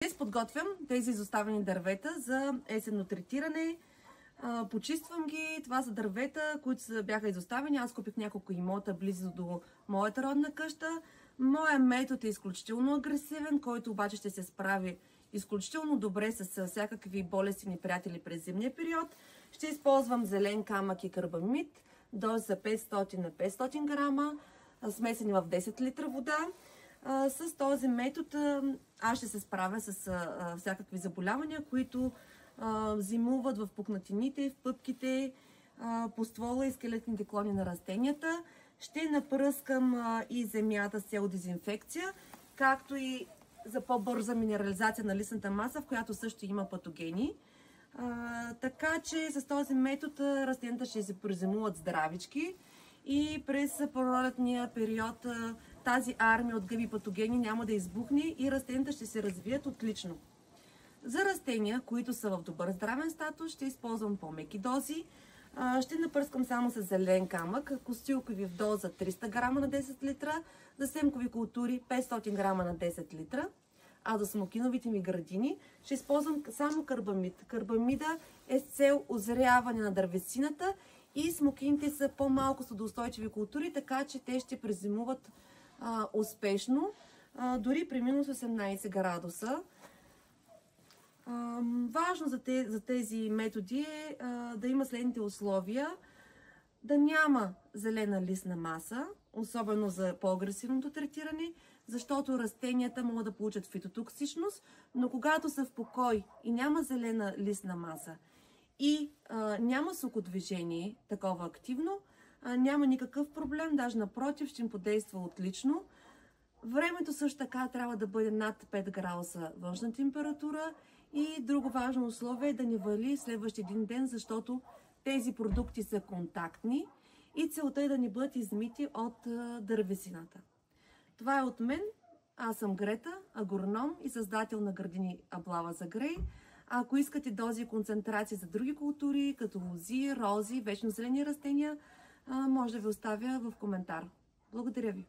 Днес подготвям тези изоставени дървета за есенно третиране. Почиствам ги. Това са дървета, които бяха изоставени. Аз купих няколко имота близо до моята родна къща. Моя метод е изключително агресивен, който обаче ще се справи изключително добре с всякакви болестни приятели през зимния период. Ще използвам зелен камък и карбамид, доза за 500 на 500 грама, смесени в 10 литра вода. С този метод аз ще се справя с всякакви заболявания, които зимуват в пукнатините, в пъпките, по ствола и скелетните клони на растенията. Ще напръскам и земята с цел дезинфекция, както и за по-бърза минерализация на листната маса, в която също има патогени. Така че с този метод растенията ще се презимуват здравички и през пролетния период тази армия от гъби патогени няма да избухне и растенията ще се развият отлично. За растения, които са в добър здравен статус, ще използвам по-меки дози. Ще напръскам само с зелен камък, костилкови в доза 300 грама на 10 литра, за семкови култури 500 грама на 10 литра. А за смокиновите ми градини ще използвам само карбамид. Карбамида е с цел озряване на дървесината и смокините са по-малко съдоустойчиви култури, така че те ще презимуват успешно, дори при минус 18 градуса. Важно за тези методи е да има следните условия. Да няма зелена листна маса, особено за по-агресивното третиране, защото растенията могат да получат фитотоксичност, но когато са в покой и няма зелена листна маса и няма сокодвижение такова активно, няма никакъв проблем, даже напротив ще им подейства отлично. Времето също така трябва да бъде над 5 градуса външна температура и друго важно условие е да не вали следващия един ден, защото тези продукти са контактни и целта е да не бъдат измити от дървесината. Това е от мен. Аз съм Грета, агроном и създател на градини Аблава за Грей. Ако искате дози и концентрации за други култури, като лози, рози, вечно зелени растения, може да ви оставя в коментар. Благодаря ви!